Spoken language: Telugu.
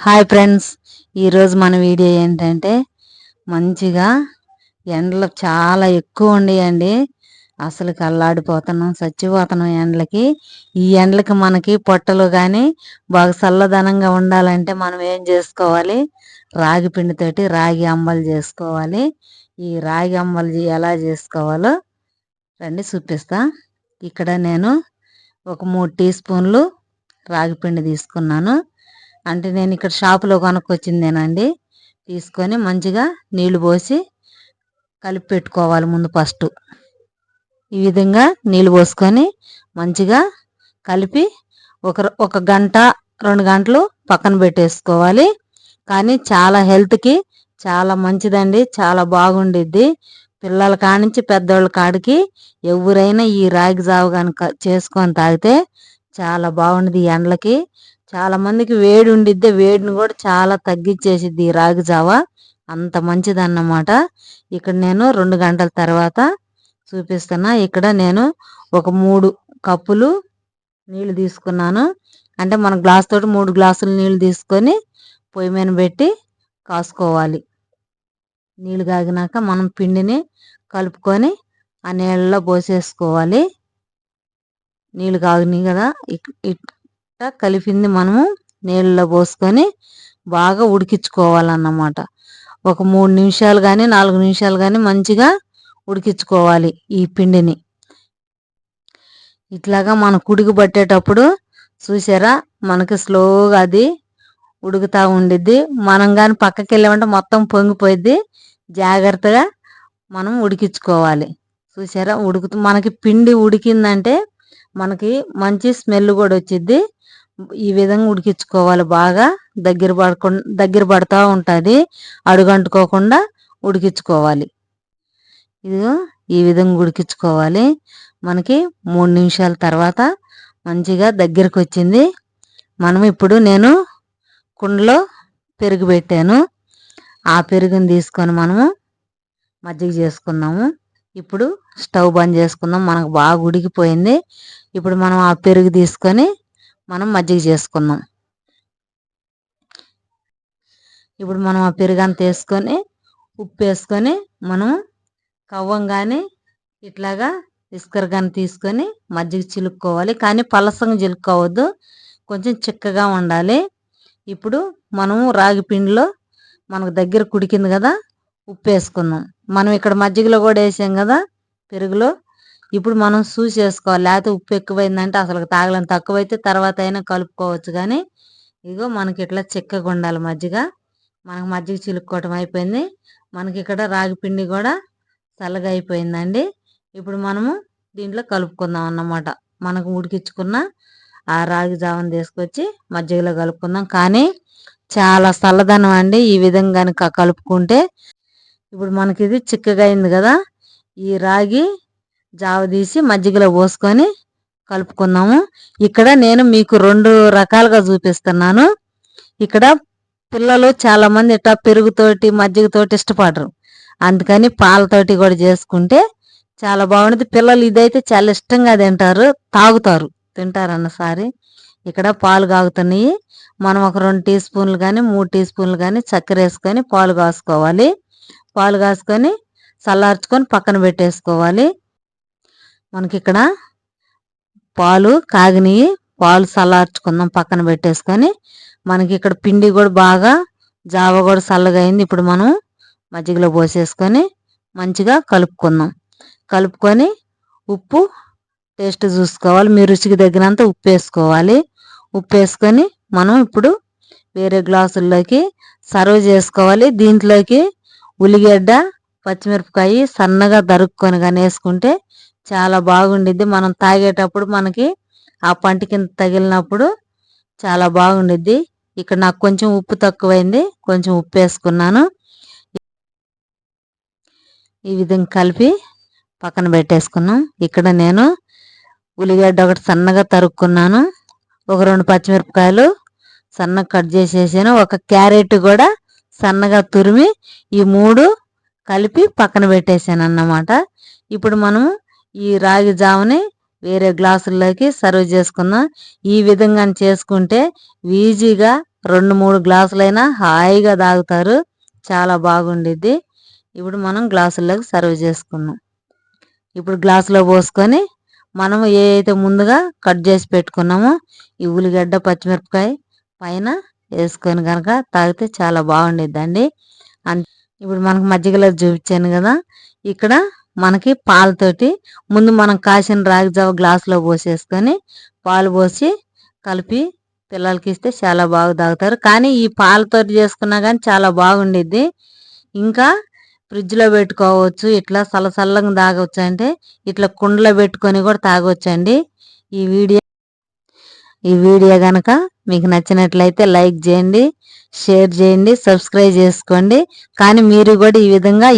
హాయ్ ఫ్రెండ్స్, ఈరోజు మన వీడియో ఏంటంటే మంచిగా ఎండలు చాలా ఎక్కువ ఉండేయండి. అసలు కల్లాడిపోతున్నాం, చచ్చిపోతున్నాం ఎండలకి. ఈ ఎండలకి మనకి పొట్టలు కానీ బాగా చల్లదనంగా ఉండాలంటే మనం ఏం చేసుకోవాలి? రాగి పిండితోటి రాగి అంబలు చేసుకోవాలి. ఈ రాగి అంబలు ఎలా చేసుకోవాలో రండి చూపిస్తా. ఇక్కడ నేను ఒక 3 టీ స్పూన్లు రాగి పిండి తీసుకున్నాను. అంటే నేను ఇక్కడ షాపులో కొనుక్కొచ్చిందేనండి. తీసుకొని మంచిగా నీళ్లు పోసి కలిపి పెట్టుకోవాలి. ముందు ఫస్ట్ ఈ విధంగా నీళ్లు పోసుకొని మంచిగా కలిపి ఒక గంట 2 గంటలు పక్కన పెట్టేసుకోవాలి. కానీ చాలా హెల్త్కి చాలా మంచిదండి, చాలా బాగుండిద్ది. పిల్లల కానించి పెద్దోళ్ళ కాడికి ఎవరైనా ఈ రాగి జావ కనుక చేసుకొని తాగితే చాలా బాగుండిద్ది. ఈ ఎండలకి చాలా మందికి వేడి ఉండిద్ది, వేడిని కూడా చాలా తగ్గించేసిద్ది ఈ రాగి జావ. అంత మంచిదన్నమాట. ఇక్కడ నేను 2 గంటల తర్వాత చూపిస్తున్నా. ఇక్కడ నేను ఒక 3 కప్పులు నీళ్లు తీసుకున్నాను. అంటే మన గ్లాస్ తోటి 3 గ్లాసులు నీళ్లు తీసుకొని పొయ్యి మీద పెట్టి కాసుకోవాలి. నీళ్లు కాగినాక మనం పిండిని కలుపుకొని ఆ నీళ్ళలో పోసేసుకోవాలి. నీళ్లు కాగినాయి కదా, కలిపింది మనము నీళ్ళలో పోసుకొని బాగా ఉడికించుకోవాలన్నమాట. ఒక 3 నిమిషాలు కానీ 4 నిమిషాలు కానీ మంచిగా ఉడికించుకోవాలి ఈ పిండిని. ఇట్లాగా మనం కుడికి పట్టేటప్పుడు చూసారా, మనకి స్లోగా అది ఉడుకుతూ ఉండిద్ది. మనం కానీ పక్కకి వెళ్ళామంటే మొత్తం పొంగిపోయిద్ది. జాగ్రత్తగా మనం ఉడికించుకోవాలి. చూసారా, మనకి పిండి ఉడికిందంటే మనకి మంచి స్మెల్ కూడా వచ్చిద్ది. ఈ విధంగా ఉడికించుకోవాలి. బాగా దగ్గర పడుతూ ఉంటుంది, అడుగంటుకోకుండా ఉడికించుకోవాలి. ఇదిగో ఈ విధంగా ఉడికించుకోవాలి. మనకి 3 నిమిషాల తర్వాత మంచిగా దగ్గరకు వచ్చింది. నేను కుండలో పెరుగు పెట్టాను. ఆ పెరుగుని తీసుకొని మనము మజ్జిగ చేసుకుందాము. ఇప్పుడు స్టవ్ బంద్ చేసుకుందాం. మనకు బాగా ఉడికిపోయింది. ఇప్పుడు మనం ఆ పెరుగు తీసుకొని మనం మజ్జిగ చేసుకుందాం. ఇప్పుడు మనం ఆ పెరుగు అంతా వేసుకొని ఉప్పు వేసుకొని మనం కవ్వంగానే ఇట్లాగా ఇసుకరగాని తీసుకొని మజ్జిగ చిలుక్కోవాలి. కానీ పలసంగా చిలుక్కోవద్దు, కొంచెం చిక్కగా ఉండాలి. ఇప్పుడు మనము రాగి పిండిలో మనకు దగ్గర కుడికింది కదా, ఉప్పు వేసుకుందాం. మనం ఇక్కడ మజ్జిగలో కూడా వేసాం కదా పెరుగులో. ఇప్పుడు మనం చూసి వేసుకోవాలి, లేకపోతే ఉప్పు ఎక్కువైందంటే అసలు తాగలని, తక్కువైతే తర్వాత అయినా కలుపుకోవచ్చు. కానీ ఇదిగో మనకి ఇట్లా చిక్కగా ఉండాలి మజ్జిగ. మనకు మజ్జిగ చిలుక్కోవటం అయిపోయింది. మనకి ఇక్కడ రాగి పిండి కూడా చల్లగా అయిపోయిందండి. ఇప్పుడు మనము దీంట్లో కలుపుకుందాం అన్నమాట. మనకు ఉడికించుకున్న ఆ రాగి జావను తీసుకొచ్చి మజ్జిగలో కలుపుకుందాం. కానీ చాలా చల్లదనం అండి ఈ విధంగా కనుక కలుపుకుంటే. ఇప్పుడు మనకి ఇది చిక్కగా అయింది కదా, ఈ రాగి జావ తీసి మజ్జిగలో పోసుకొని కలుపుకుందాము. ఇక్కడ నేను మీకు 2 రకాలుగా చూపిస్తున్నాను. ఇక్కడ పిల్లలు చాలా మంది ఇట్లా పెరుగుతోటి మజ్జిగతోటి ఇష్టపడరు, అందుకని పాలతోటి కూడా చేసుకుంటే చాలా బాగుంటుంది. పిల్లలు ఇదైతే చాలా ఇష్టంగా తింటారన్నసారి. ఇక్కడ పాలు కాగుతున్నాయి. మనం ఒక 2 టీ స్పూన్లు కానీ 3 టీ స్పూన్లు కానీ చక్కెర వేసుకొని పాలు కాసుకోవాలి. పాలు కాసుకొని చల్లార్చుకొని పక్కన పెట్టేసుకోవాలి. మనకి ఇక్కడ పాలు కాగినాయి, పాలు చల్లార్చుకుందాం పక్కన పెట్టేసుకొని. మనకి ఇక్కడ పిండి కూడా బాగా జావ కూడా చల్లగా అయింది. ఇప్పుడు మనం మజ్జిగలో పోసేసుకొని మంచిగా కలుపుకుందాం. కలుపుకొని ఉప్పు టేస్ట్ చూసుకోవాలి. మీ రుచికి తగినంత ఉప్పు వేసుకోవాలి. ఉప్పు వేసుకొని మనం ఇప్పుడు వేరే గ్లాసుల్లోకి సర్వ్ చేసుకోవాలి. దీంట్లోకి ఉల్లిగడ్డ, పచ్చిమిరపకాయ సన్నగా దరుక్కొని కానీ వేసుకుంటే చాలా బాగుండిద్ది. మనం తాగేటప్పుడు మనకి ఆ పంట కింద తగిలినప్పుడు చాలా బాగుండిద్ది. ఇక్కడ నాకు కొంచెం ఉప్పు తక్కువైంది, కొంచెం ఉప్పు వేసుకున్నాను. ఈ విధంగా కలిపి పక్కన పెట్టేసుకున్నాం. ఇక్కడ నేను ఉల్లిగడ్డ ఒకటి సన్నగా తరుక్కున్నాను, ఒక 2 పచ్చిమిరపకాయలు సన్నగా కట్ చేసేసాను, ఒక క్యారెట్ కూడా సన్నగా తురిమి ఈ 3 కలిపి పక్కన పెట్టేసాను అన్నమాట. ఇప్పుడు మనము ఈ రాగి జావని వేరే గ్లాసుల్లోకి సర్వ్ చేసుకుందాం. ఈ విధంగా చేసుకుంటే ఈజీగా 2-3 గ్లాసులైనా హాయిగా తాగుతారు. చాలా బాగుండిద్ది. ఇప్పుడు మనం గ్లాసుల్లోకి సర్వ్ చేసుకుందాం. ఇప్పుడు గ్లాసులో పోసుకొని మనం ఏ అయితే ముందుగా కట్ చేసి పెట్టుకున్నామో ఈ ఉల్లిగడ్డ, పచ్చిమిరపకాయ పైన వేసుకొని కనుక తాగితే చాలా బాగుండిద్దండి. ఇప్పుడు మనకు మజ్జిగలో చూపించాను కదా, ఇక్కడ మనకి పాలతోటి ముందు మనం కాసిన రాగి జావ గ్లాసులో పోసేసుకొని పాలు పోసి కలిపి పిల్లలకి ఇస్తే చాలా బాగా తాగుతారు. కానీ ఈ పాలతోటి చేసుకున్నా కానీ చాలా బాగుండిద్ది. ఇంకా ఫ్రిడ్జ్లో పెట్టుకోవచ్చు, ఇట్లా చల్లగా తాగొచ్చు. అంటే ఇట్లా కుండలో పెట్టుకొని కూడా తాగొచ్చండి. ఈ వీడియో కనుక మీకు నచ్చినట్లయితే లైక్ చేయండి, షేర్ చేయండి, సబ్స్క్రైబ్ చేసుకోండి. కానీ మీరు కూడా ఈ విధంగా